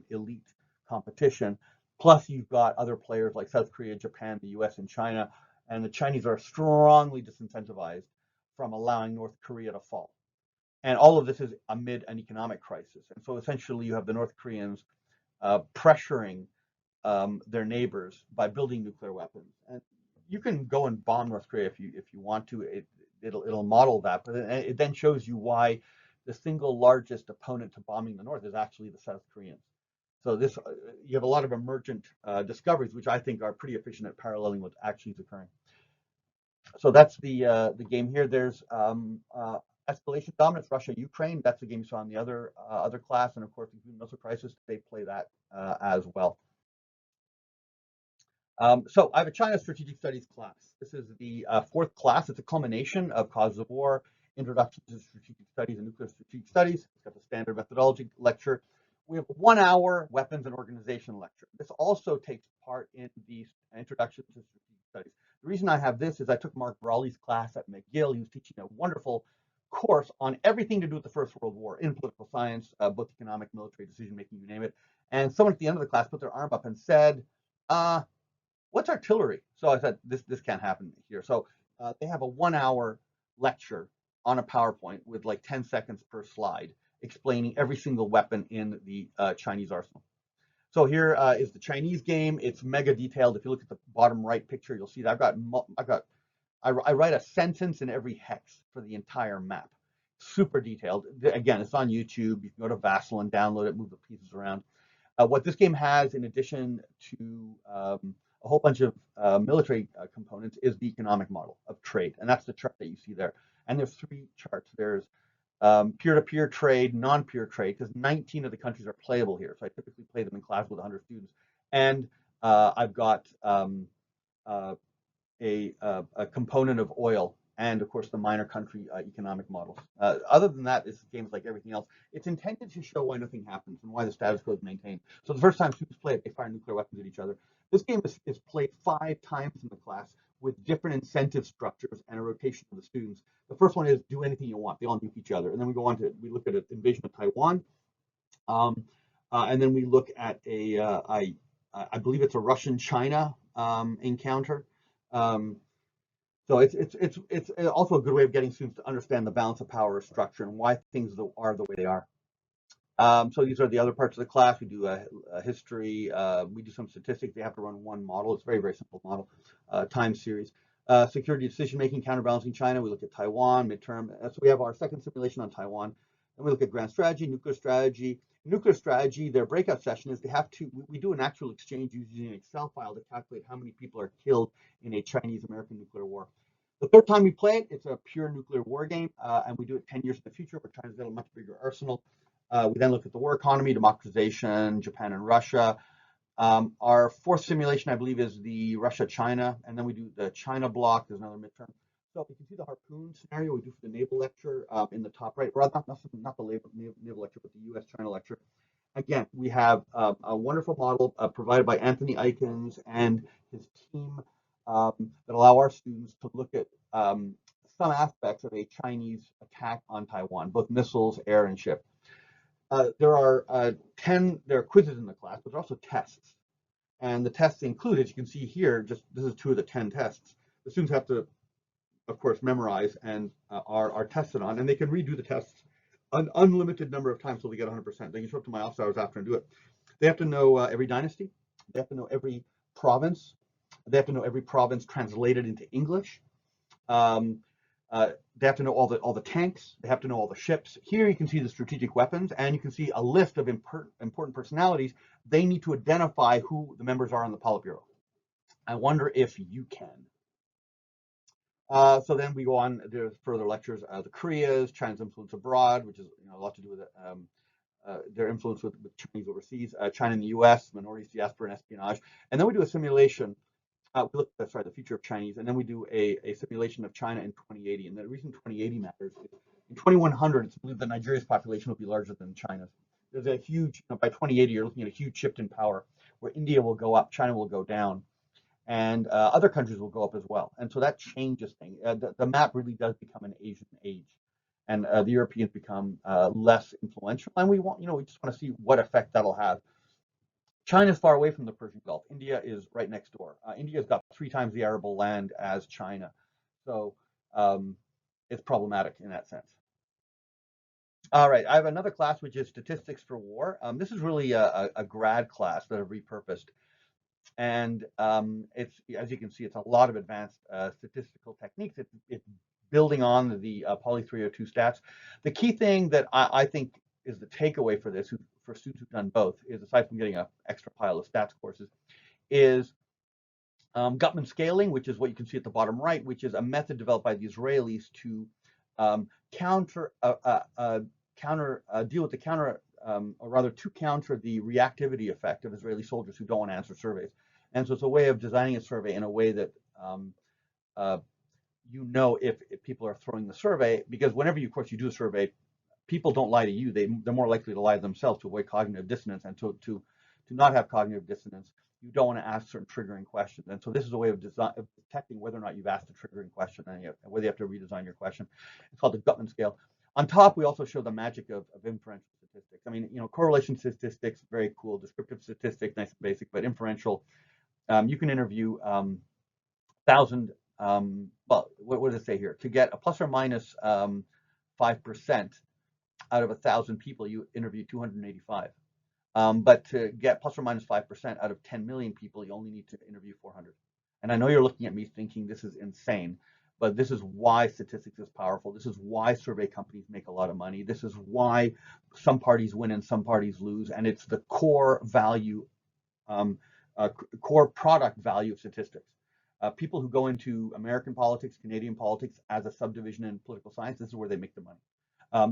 elite competition. Plus, you've got other players like South Korea, Japan, the US, and China. And the Chinese are strongly disincentivized from allowing North Korea to fall. And all of this is amid an economic crisis. And so essentially, you have the North Koreans pressuring their neighbors by building nuclear weapons. And you can go and bomb North Korea if you want to. It'll model that, but it then shows you why the single largest opponent to bombing the North is actually the South Koreans. So this you have a lot of emergent discoveries, which I think are pretty efficient at paralleling what actually is occurring. So that's the game here. There's escalation dominance, Russia, Ukraine. That's the game you saw in the other class, and of course, the missile crisis. They play that as well. So I have a China Strategic Studies class. This is the fourth class. It's a culmination of Causes of War, Introduction to Strategic Studies and Nuclear Strategic Studies. It's got the standard methodology lecture. We have a 1 hour weapons and organization lecture. This also takes part in the Introduction to Strategic Studies. The reason I have this is I took Mark Brawley's class at McGill. He was teaching a wonderful course on everything to do with the First World War in political science, both economic, military, decision making, you name it. And someone at the end of the class put their arm up and said, what's artillery? So I said, this can't happen here. So they have a 1 hour lecture on a PowerPoint with like 10 seconds per slide explaining every single weapon in the Chinese arsenal. So here is the Chinese game. It's mega detailed. If you look at the bottom right picture, you'll see that I write a sentence in every hex for the entire map. Super detailed. Again, it's on YouTube. You can go to Vassal and download it, move the pieces around. What this game has, in addition to a whole bunch of military components, is the economic model of trade. And that's the chart that you see there. And there's 3 charts. There's peer-to-peer trade, non-peer trade, because 19 of the countries are playable here. So I typically play them in class with 100 students. And I've got a component of oil and, of course, the minor country economic models. Other than that, this game is like everything else. It's intended to show why nothing happens and why the status quo is maintained. So the first time students play it, they fire nuclear weapons at each other. This game is played 5 times in the class with different incentive structures and a rotation of the students. The first one is do anything you want. They all nuke each other. And then we go on to, we look at an invasion of Taiwan. And then we look at I believe it's a Russian-China encounter. So it's also a good way of getting students to understand the balance of power structure and why things are the way they are. So these are the other parts of the class. We do a history. We do some statistics. They have to run one model. It's a very, very simple model, time series. Security decision-making, counterbalancing China. We look at Taiwan, midterm. So we have our second simulation on Taiwan. Then we look at grand strategy, nuclear strategy. Nuclear strategy, their breakout session is we do an actual exchange using an Excel file to calculate how many people are killed in a Chinese-American nuclear war. The third time we play it, it's a pure nuclear war game, and we do it 10 years in the future. We're trying to build a much bigger arsenal. We then look at the war economy, democratization, Japan and Russia. Our fourth simulation, I believe, is the Russia-China, and then we do the China block. There's another midterm. So you can see the harpoon scenario we do for the naval lecture in the top right, or not the naval lecture, but the U.S.-China lecture. Again, we have a wonderful model provided by Anthony Eikens and his team that allow our students to look at some aspects of a Chinese attack on Taiwan, both missiles, air, and ship. There are there are quizzes in the class, but there are also tests. And the tests include, as you can see here, just this is 2 of the 10 tests. The students have to, of course, memorize and are tested on, and they can redo the tests an unlimited number of times till they get 100%. They can show up to my office hours after and do it. They have to know every dynasty. They have to know every province. They have to know every province translated into English. Um, they have to know all the tanks. They have to know all the ships. Here you can see the strategic weapons, and you can see a list of important personalities. They need to identify who the members are on the Politburo. I wonder if you can. So then we go on. There's further lectures. The Koreas, China's influence abroad, which is a lot to do with their influence with Chinese overseas, China in the U.S., minorities, diaspora, and espionage. And then we do a simulation. We look at the future of Chinese, and then we do a simulation of China in 2080. And the reason 2080 matters is in 2100, it's believed that Nigeria's population will be larger than China's. There's a huge, by 2080, you're looking at a huge shift in power, where India will go up, China will go down, and other countries will go up as well. And so that changes things. The map really does become an Asian age, and the Europeans become less influential. And we just want to see what effect that'll have. China's far away from the Persian Gulf. India is right next door. India's got 3 times the arable land as China, so it's problematic in that sense. All right, I have another class which is statistics for war. This is really a grad class that I've repurposed, and it's, as you can see, it's a lot of advanced statistical techniques. It's building on the Poly 302 stats. The key thing that I think is the takeaway for this, for students who've done both, is aside from getting an extra pile of stats courses, is Gutman scaling, which is what you can see at the bottom right, which is a method developed by the Israelis to deal with the counter, or rather to counter the reactivity effect of Israeli soldiers who don't want to answer surveys. And so it's a way of designing a survey in a way that if people are throwing the survey, because whenever you, of course, you do a survey, people don't lie to you. They're more likely to lie to themselves to avoid cognitive dissonance, and to not have cognitive dissonance, you don't want to ask certain triggering questions. And so this is a way of detecting whether or not you've asked a triggering question and whether you have to redesign your question. It's called the Gutman scale. On top, we also show the magic of inferential statistics. I mean, correlation statistics, very cool. Descriptive statistics, nice and basic, but inferential, you can interview 1,000. Well, what does it say here? To get a plus or minus 5% out of 1,000 people, you interview 285. But to get plus or minus 5% out of 10 million people, you only need to interview 400. And I know you're looking at me thinking this is insane, but this is why statistics is powerful. This is why survey companies make a lot of money. This is why some parties win and some parties lose. And it's the core value, core product value of statistics. People who go into American politics, Canadian politics as a subdivision in political science, this is where they make the money.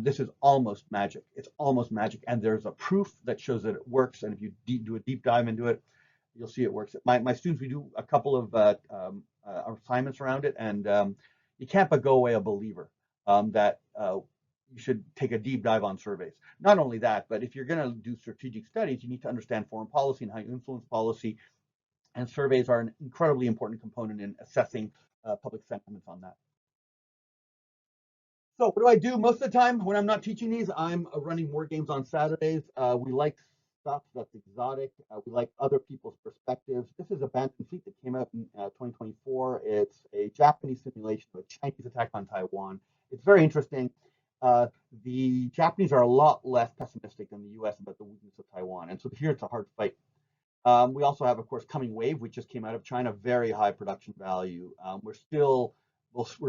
This is almost magic. It's almost magic, and there's a proof that shows that it works. And if you do a deep dive into it, you'll see it works. My students, we do a couple of assignments around it, and you can't but go away a believer that you should take a deep dive on surveys. Not only that, but if you're going to do strategic studies, you need to understand foreign policy and how you influence policy. And surveys are an incredibly important component in assessing public sentiments on that. So what do I do most of the time when I'm not teaching these? I'm running war games on Saturdays. We like stuff that's exotic. We like other people's perspectives. This is Abandoned Fleet that came out in 2024. It's a Japanese simulation of a Chinese attack on Taiwan. It's very interesting. The Japanese are a lot less pessimistic than the U.S. about the weakness of Taiwan, and so here it's a hard fight. We also have, of course, Coming Wave, which just came out of China, very high production value. We're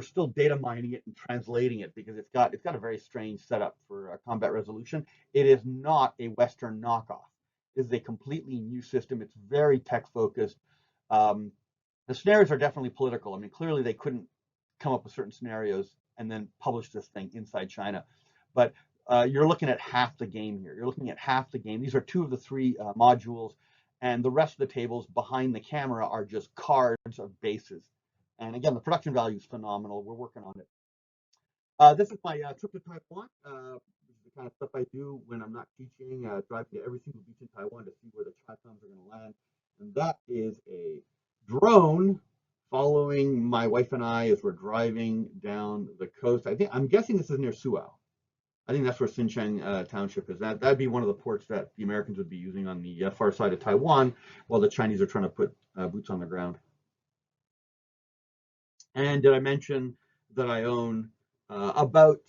still data mining it and translating it because it's got a very strange setup for combat resolution. It is not a Western knockoff. This is a completely new system. It's very tech focused. The scenarios are definitely political. I mean, clearly they couldn't come up with certain scenarios and then publish this thing inside China. But you're looking at half the game here. You're looking at half the game. These are 2 of the 3 modules, and the rest of the tables behind the camera are just cards of bases. And again, the production value is phenomenal. We're working on it. This is my trip to Taiwan. This is the kind of stuff I do when I'm not teaching, driving to every single beach in Taiwan to see where the Chinatowns are going to land. And that is a drone following my wife and I as we're driving down the coast. I'm guessing this is near Suao. I think that's where Xinjiang Township is. That'd be one of the ports that the Americans would be using on the far side of Taiwan, while the Chinese are trying to put boots on the ground. And did I mention that I own about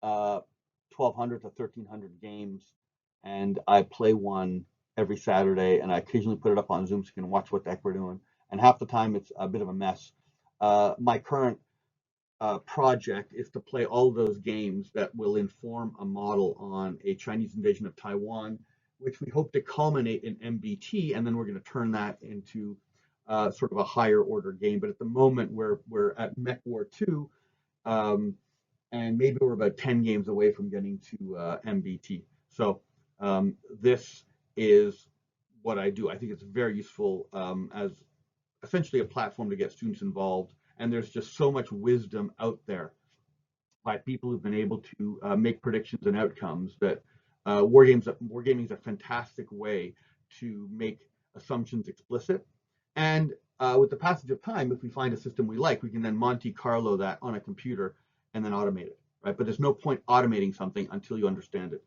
1,200 to 1,300 games, and I play one every Saturday, and I occasionally put it up on Zoom so you can watch what the heck we're doing. And half the time it's a bit of a mess. My current project is to play all those games that will inform a model on a Chinese invasion of Taiwan, which we hope to culminate in MBT, and then we're going to turn that into sort of a higher order game. But at the moment, we're at Mech War 2, um, and maybe we're about 10 games away from getting to MBT. So this is what I do. I think it's very useful as essentially a platform to get students involved. And there's just so much wisdom out there by people who've been able to make predictions and outcomes that wargaming is a fantastic way to make assumptions explicit. And with the passage of time, if we find a system we like, we can then Monte Carlo that on a computer and then automate it, right? But there's no point automating something until you understand it.